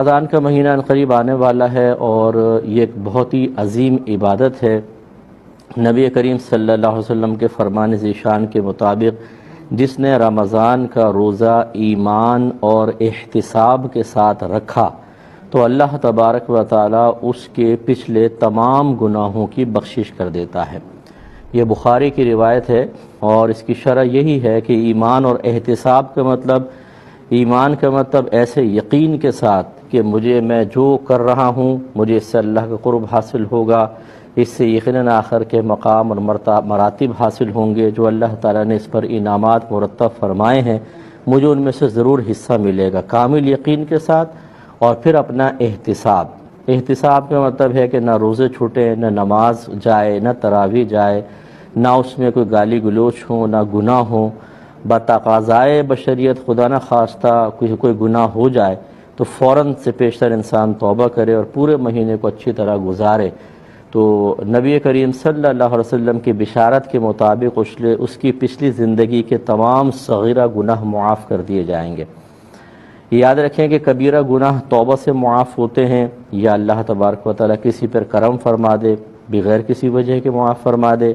رمضان کا مہینہ عنقریب آنے والا ہے اور یہ ایک بہت ہی عظیم عبادت ہے۔ نبی کریم صلی اللہ علیہ وسلم کے فرمان ذیشان کے مطابق جس نے رمضان کا روزہ ایمان اور احتساب کے ساتھ رکھا تو اللہ تبارک و تعالی اس کے پچھلے تمام گناہوں کی بخشش کر دیتا ہے۔ یہ بخاری کی روایت ہے اور اس کی شرح یہی ہے کہ ایمان اور احتساب کا مطلب، ایمان کا مطلب ایسے یقین کے ساتھ کہ میں جو کر رہا ہوں مجھے اس سے اللہ کا قرب حاصل ہوگا، اس سے یقیناً آخر کے مقام اور مراتب حاصل ہوں گے جو اللہ تعالیٰ نے اس پر انعامات مرتب فرمائے ہیں، مجھے ان میں سے ضرور حصہ ملے گا، کامل یقین کے ساتھ۔ اور پھر اپنا احتساب کا مطلب ہے کہ نہ روزے چھوٹے، نہ نماز جائے، نہ تراویح جائے، نہ اس میں کوئی گالی گلوچ ہو، نہ گناہ ہو، بتقاضائے بشریت خدا نہ خواستہ کوئی گناہ ہو جائے تو فوراً سے پیشتر انسان توبہ کرے اور پورے مہینے کو اچھی طرح گزارے۔ تو نبی کریم صلی اللہ علیہ وسلم کی بشارت کے مطابق اس کی پچھلی زندگی کے تمام صغیرہ گناہ معاف کر دیے جائیں گے۔ یاد رکھیں کہ کبیرہ گناہ توبہ سے معاف ہوتے ہیں یا اللہ تبارک و تعالیٰ کسی پر کرم فرما دے، بغیر کسی وجہ کے معاف فرما دے،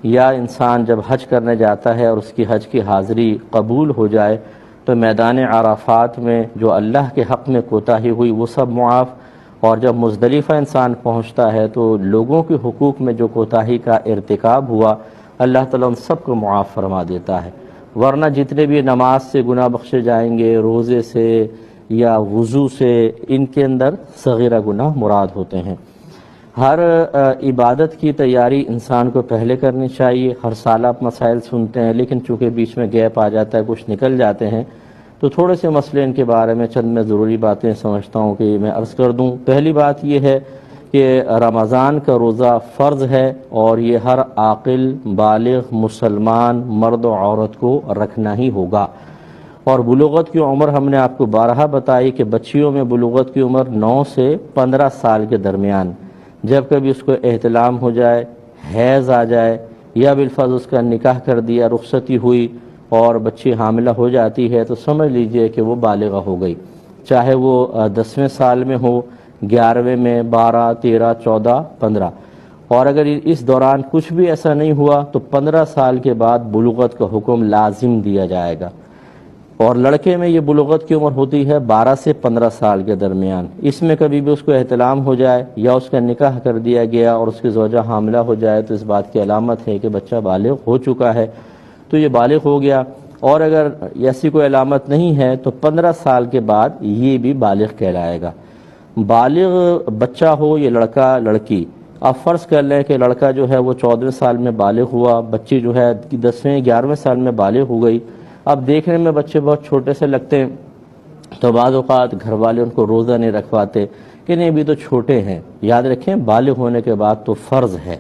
یا انسان جب حج کرنے جاتا ہے اور اس کی حج کی حاضری قبول ہو جائے تو میدان عرفات میں جو اللہ کے حق میں کوتاہی ہوئی وہ سب معاف، اور جب مزدلفہ انسان پہنچتا ہے تو لوگوں کے حقوق میں جو کوتاہی کا ارتکاب ہوا اللہ تعالیٰ ان سب کو معاف فرما دیتا ہے۔ ورنہ جتنے بھی نماز سے گناہ بخشے جائیں گے، روزے سے یا وضو سے، ان کے اندر صغیرہ گناہ مراد ہوتے ہیں۔ ہر عبادت کی تیاری انسان کو پہلے کرنی چاہیے۔ ہر سال آپ مسائل سنتے ہیں لیکن چونکہ بیچ میں گیپ آ جاتا ہے، کچھ نکل جاتے ہیں، تو تھوڑے سے مسئلے ان کے بارے میں چند میں ضروری باتیں سمجھتا ہوں کہ میں عرض کر دوں۔ پہلی بات یہ ہے کہ رمضان کا روزہ فرض ہے اور یہ ہر عاقل بالغ مسلمان مرد و عورت کو رکھنا ہی ہوگا۔ اور بلوغت کی عمر ہم نے آپ کو بارہا بتائی کہ بچیوں میں بلوغت کی عمر 9 سے 15 سال کے درمیان، جب کبھی اس کو احتلام ہو جائے، حیض آ جائے یا بالفرض اس کا نکاح کر دیا، رخصتی ہوئی اور بچی حاملہ ہو جاتی ہے تو سمجھ لیجئے کہ وہ بالغہ ہو گئی، چاہے وہ 10ویں سال میں ہو، 11ویں میں، 12، 13، 14، 15۔ اور اگر اس دوران کچھ بھی ایسا نہیں ہوا تو 15 سال کے بعد بلوغت کا حکم لازم دیا جائے گا۔ اور لڑکے میں یہ بلوغت کی عمر ہوتی ہے 12 سے 15 سال کے درمیان۔ اس میں کبھی بھی اس کو احتلام ہو جائے یا اس کا نکاح کر دیا گیا اور اس کی زوجہ حاملہ ہو جائے تو اس بات کی علامت ہے کہ بچہ بالغ ہو چکا ہے، تو یہ بالغ ہو گیا۔ اور اگر ایسی کوئی علامت نہیں ہے تو 15 سال کے بعد یہ بھی بالغ کہلائے گا۔ بالغ بچہ ہو یہ لڑکا لڑکی، اب فرض کر لیں کہ لڑکا جو ہے وہ 14ویں سال میں بالغ ہوا، بچی جو ہے 10ویں 11ویں سال میں بالغ ہو گئی۔ اب دیکھنے میں بچے بہت چھوٹے سے لگتے ہیں تو بعض اوقات گھر والے ان کو روزہ نہیں رکھواتے کہ نہیں ابھی تو چھوٹے ہیں۔ یاد رکھیں بالغ ہونے کے بعد تو فرض ہے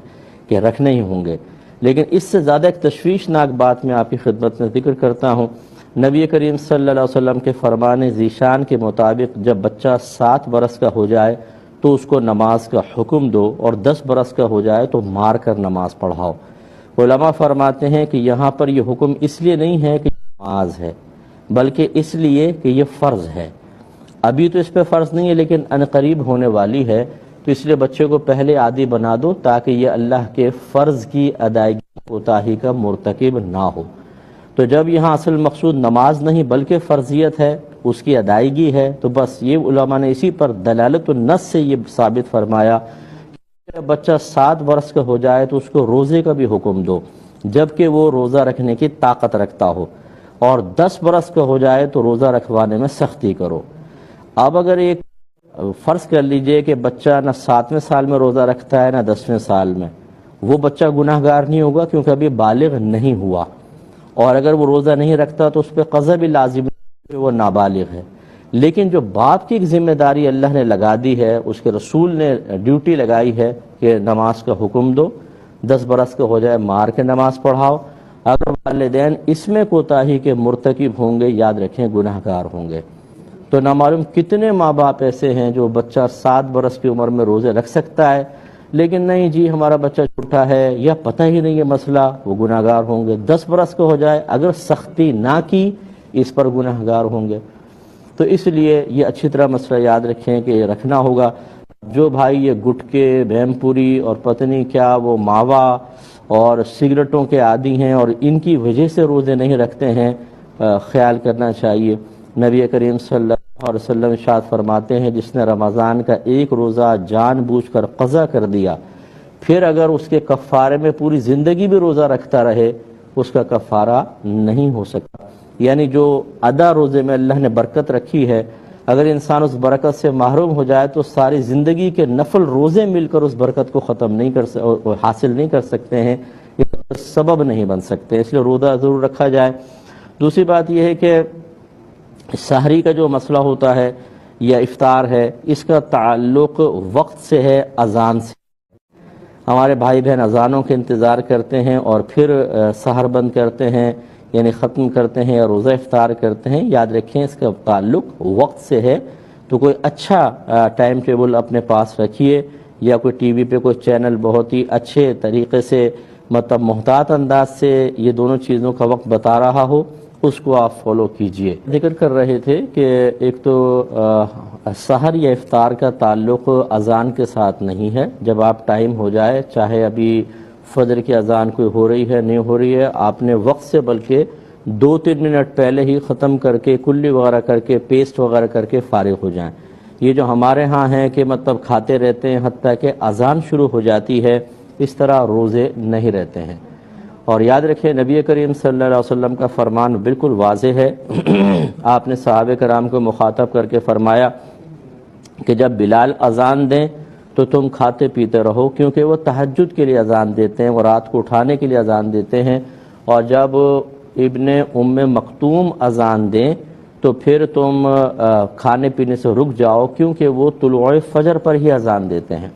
کہ رکھنے ہی ہوں گے۔ لیکن اس سے زیادہ ایک تشویشناک بات میں آپ کی خدمت میں ذکر کرتا ہوں۔ نبی کریم صلی اللہ علیہ وسلم کے فرمان ذیشان کے مطابق جب بچہ 7 برس کا ہو جائے تو اس کو نماز کا حکم دو، اور 10 برس کا ہو جائے تو مار کر نماز پڑھاؤ۔ علماء فرماتے ہیں کہ یہاں پر یہ حکم اس لیے نہیں ہے کہ نماز ہے، بلکہ اس لیے کہ یہ فرض ہے۔ ابھی تو اس پہ فرض نہیں ہے لیکن عنقریب ہونے والی ہے، تو اس لیے بچے کو پہلے عادی بنا دو تاکہ یہ اللہ کے فرض کی ادائیگی کوتاہی کا مرتکب نہ ہو۔ تو جب یہاں اصل مقصود نماز نہیں بلکہ فرضیت ہے، اس کی ادائیگی ہے، تو بس یہ علماء نے اسی پر دلالت النص سے یہ ثابت فرمایا کہ جب بچہ 7 برس کا ہو جائے تو اس کو روزے کا بھی حکم دو جبکہ وہ روزہ رکھنے کی طاقت رکھتا ہو، اور 10 برس کا ہو جائے تو روزہ رکھوانے میں سختی کرو۔ اب اگر ایک فرض کر لیجئے کہ بچہ نہ 7ویں سال میں روزہ رکھتا ہے نہ 10ویں سال میں، وہ بچہ گناہ گار نہیں ہوگا کیونکہ ابھی بالغ نہیں ہوا، اور اگر وہ روزہ نہیں رکھتا تو اس پہ قضا بھی لازم ہے، وہ نابالغ ہے۔ لیکن جو باپ کی ایک ذمہ داری اللہ نے لگا دی ہے، اس کے رسول نے ڈیوٹی لگائی ہے کہ نماز کا حکم دو، 10 برس کا ہو جائے مار کے نماز پڑھاؤ۔ اگر والدین اس میں کوتاہی کے مرتکب ہوں گے، یاد رکھیں گناہ گار ہوں گے۔ تو نہ معلوم کتنے ماں باپ ایسے ہیں جو بچہ 7 برس کی عمر میں روزے رکھ سکتا ہے لیکن نہیں جی ہمارا بچہ چھوٹا ہے یا پتہ ہی نہیں ہے مسئلہ، وہ گناہ گار ہوں گے۔ 10 برس کا ہو جائے اگر سختی نہ کی اس پر گناہ گار ہوں گے۔ تو تو اس لیے یہ اچھی طرح مسئلہ یاد رکھیں کہ یہ رکھنا ہوگا۔ جو بھائی یہ گٹکے، بھیم پوری اور پتنی کیا وہ ماوا اور سگریٹوں کے عادی ہیں اور ان کی وجہ سے روزے نہیں رکھتے ہیں، خیال کرنا چاہیے۔ نبی کریم صلی اللہ علیہ وسلم ارشاد فرماتے ہیں جس نے رمضان کا ایک روزہ جان بوجھ کر قضا کر دیا، پھر اگر اس کے کفارے میں پوری زندگی بھی روزہ رکھتا رہے اس کا کفارہ نہیں ہو سکتا۔ یعنی جو ادا روزے میں اللہ نے برکت رکھی ہے، اگر انسان اس برکت سے محروم ہو جائے تو ساری زندگی کے نفل روزے مل کر اس برکت کو ختم نہیں حاصل نہیں کر سکتے ہیں، یہ سبب نہیں بن سکتے، اس لیے روزہ ضرور رکھا جائے۔ دوسری بات یہ ہے کہ سحری کا جو مسئلہ ہوتا ہے یا افطار ہے، اس کا تعلق وقت سے ہے، اذان سے۔ ہمارے بھائی بہن اذانوں کے انتظار کرتے ہیں اور پھر سحر بند کرتے ہیں، یعنی ختم کرتے ہیں یا روزہ افطار کرتے ہیں۔ یاد رکھیں اس کا تعلق وقت سے ہے، تو کوئی اچھا ٹائم ٹیبل اپنے پاس رکھیے، یا کوئی ٹی وی پہ کوئی چینل بہت ہی اچھے طریقے سے مطلب محتاط انداز سے یہ دونوں چیزوں کا وقت بتا رہا ہو، اس کو آپ فالو کیجئے۔ ذکر کر رہے تھے کہ ایک تو سحر یا افطار کا تعلق اذان کے ساتھ نہیں ہے۔ جب آپ ٹائم ہو جائے، چاہے ابھی فجر کی اذان کوئی ہو رہی ہے نہیں ہو رہی ہے، آپ نے وقت سے بلکہ 2-3 منٹ پہلے ہی ختم کر کے کلی وغیرہ کر کے پیسٹ وغیرہ کر کے فارغ ہو جائیں۔ یہ جو ہمارے ہاں ہیں کہ مطلب کھاتے رہتے ہیں حتیٰ کہ اذان شروع ہو جاتی ہے، اس طرح روزے نہیں رہتے ہیں۔ اور یاد رکھیں نبی کریم صلی اللہ علیہ وسلم کا فرمان بالکل واضح ہے۔ آپ نے صحابہ کرام کو مخاطب کر کے فرمایا کہ جب بلال اذان دیں تو تم کھاتے پیتے رہو، کیونکہ وہ تہجد کے لیے اذان دیتے ہیں، وہ رات کو اٹھانے کے لیے اذان دیتے ہیں، اور جب ابن ام مکتوم اذان دیں تو پھر تم کھانے پینے سے رک جاؤ، کیونکہ وہ طلوع فجر پر ہی اذان دیتے ہیں۔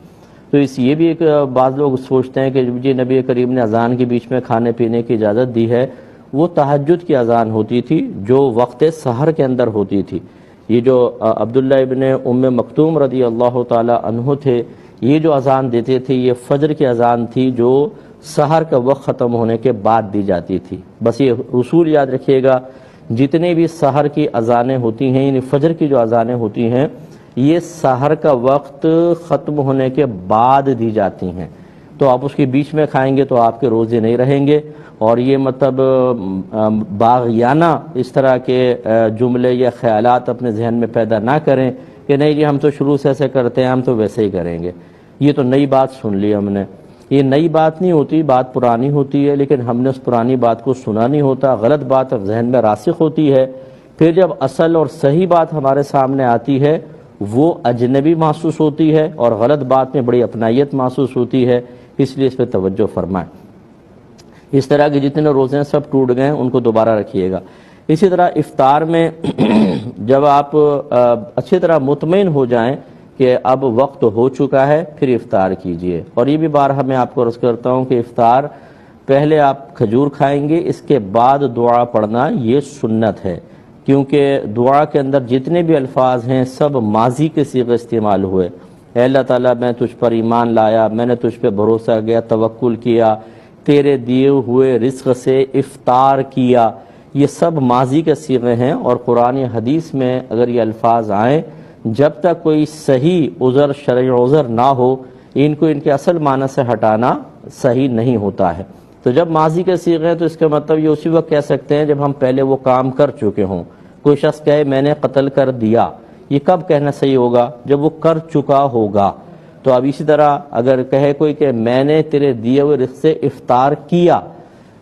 تو یہ بھی ایک بعض لوگ سوچتے ہیں کہ جی نبی کریم نے اذان کے بیچ میں کھانے پینے کی اجازت دی ہے، وہ تہجد کی اذان ہوتی تھی جو وقت سحر کے اندر ہوتی تھی۔ یہ جو عبداللہ ابن ام مکتوم رضی اللہ تعالی عنہ تھے، یہ جو اذان دیتے تھے یہ فجر کی اذان تھی جو سحر کا وقت ختم ہونے کے بعد دی جاتی تھی۔ بس یہ اصول یاد رکھیے گا، جتنے بھی سحر کی اذانیں ہوتی ہیں یعنی فجر کی جو اذانیں ہوتی ہیں یہ سحر کا وقت ختم ہونے کے بعد دی جاتی ہیں، تو آپ اس کے بیچ میں کھائیں گے تو آپ کے روزے نہیں رہیں گے۔ اور یہ مطلب باغیانہ اس طرح کے جملے یا خیالات اپنے ذہن میں پیدا نہ کریں کہ نہیں جی ہم تو شروع سے ایسے کرتے ہیں، ہم تو ویسے ہی کریں گے۔ یہ تو نئی بات سن لی ہم نے، یہ نئی بات نہیں ہوتی، بات پرانی ہوتی ہے، لیکن ہم نے اس پرانی بات کو سنا نہیں ہوتا، غلط بات اب ذہن میں راسخ ہوتی ہے، پھر جب اصل اور صحیح بات ہمارے سامنے آتی ہے وہ اجنبی محسوس ہوتی ہے اور غلط بات میں بڑی اپنائیت محسوس ہوتی ہے، اس لیے اس پہ توجہ فرمائیں۔ اس طرح کے جتنے روزے سب ٹوٹ گئے ان کو دوبارہ رکھیے گا۔ اسی طرح افطار میں جب آپ اچھی طرح مطمئن ہو جائیں کہ اب وقت ہو چکا ہے پھر افطار کیجئے۔ اور یہ بھی بارہا میں آپ کو عرض کرتا ہوں کہ افطار پہلے آپ کھجور کھائیں گے، اس کے بعد دعا پڑھنا یہ سنت ہے، کیونکہ دعا کے اندر جتنے بھی الفاظ ہیں سب ماضی کے صیغے استعمال ہوئے۔ اے اللہ تعالیٰ میں تجھ پر ایمان لایا، میں نے تجھ پہ بھروسہ کیا، توکل کیا، تیرے دیے ہوئے رزق سے افطار کیا، یہ سب ماضی کے صیغے ہیں۔ اور قرآن حدیث میں اگر یہ الفاظ آئیں، جب تک کوئی صحیح عذر شرعی عذر نہ ہو ان کو ان کے اصل معنی سے ہٹانا صحیح نہیں ہوتا ہے۔ تو جب ماضی کے صیغے ہیں تو اس کا مطلب یہ اسی وقت کہہ سکتے ہیں جب ہم پہلے وہ کام کر چکے ہوں۔ کوئی شخص کہے میں نے قتل کر دیا، یہ کب کہنا صحیح ہوگا؟ جب وہ کر چکا ہوگا۔ تو اب اسی طرح اگر کہے کوئی کہ میں نے تیرے دیے ہوئے رزق سے افطار کیا،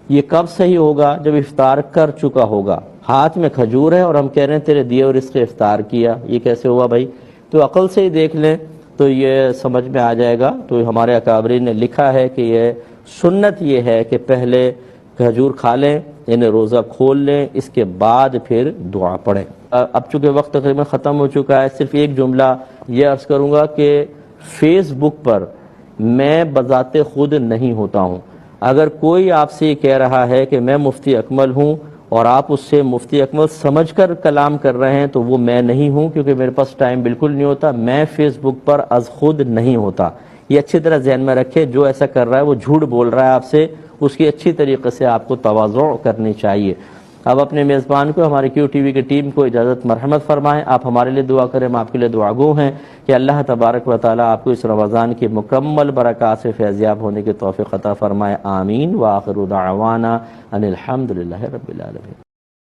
یہ کب صحیح ہوگا؟ جب افطار کر چکا ہوگا۔ ہاتھ میں کھجور ہے اور ہم کہہ رہے ہیں تیرے دیے ہوئے رزق سے افطار کیا، یہ کیسے ہوا بھائی؟ تو عقل سے ہی دیکھ لیں تو یہ سمجھ میں آ جائے گا۔ تو ہمارے اکابرین نے لکھا ہے کہ یہ سنت یہ ہے کہ پہلے کھجور کھا لیں، یعنی روزہ کھول لیں، اس کے بعد پھر دعا پڑھیں۔ اب چونکہ وقت تقریباً ختم ہو چکا ہے، صرف ایک جملہ یہ عرض کروں گا کہ فیس بک پر میں بذات خود نہیں ہوتا ہوں۔ اگر کوئی آپ سے یہ کہہ رہا ہے کہ میں مفتی اکمل ہوں اور آپ اس سے مفتی اکمل سمجھ کر کلام کر رہے ہیں تو وہ میں نہیں ہوں، کیونکہ میرے پاس ٹائم بالکل نہیں ہوتا، میں فیس بک پر از خود نہیں ہوتا۔ یہ اچھی طرح ذہن میں رکھے، جو ایسا کر رہا ہے وہ جھوٹ بول رہا ہے آپ سے، اس کی اچھی طریقے سے آپ کو تواضع کرنی چاہیے۔ اب اپنے میزبان کو، ہمارے کیو ٹی وی کی ٹیم کو اجازت مرحمت فرمائیں. آپ ہمارے لیے دعا کریں، ہم آپ کے لیے دعا گو ہیں کہ اللہ تبارک و تعالیٰ آپ کو اس رمضان کی مکمل برکات سے فیضیاب ہونے کی توفیق عطا فرمائے. آمین. وآخر دعوانا ان الحمد للہ رب العالمین.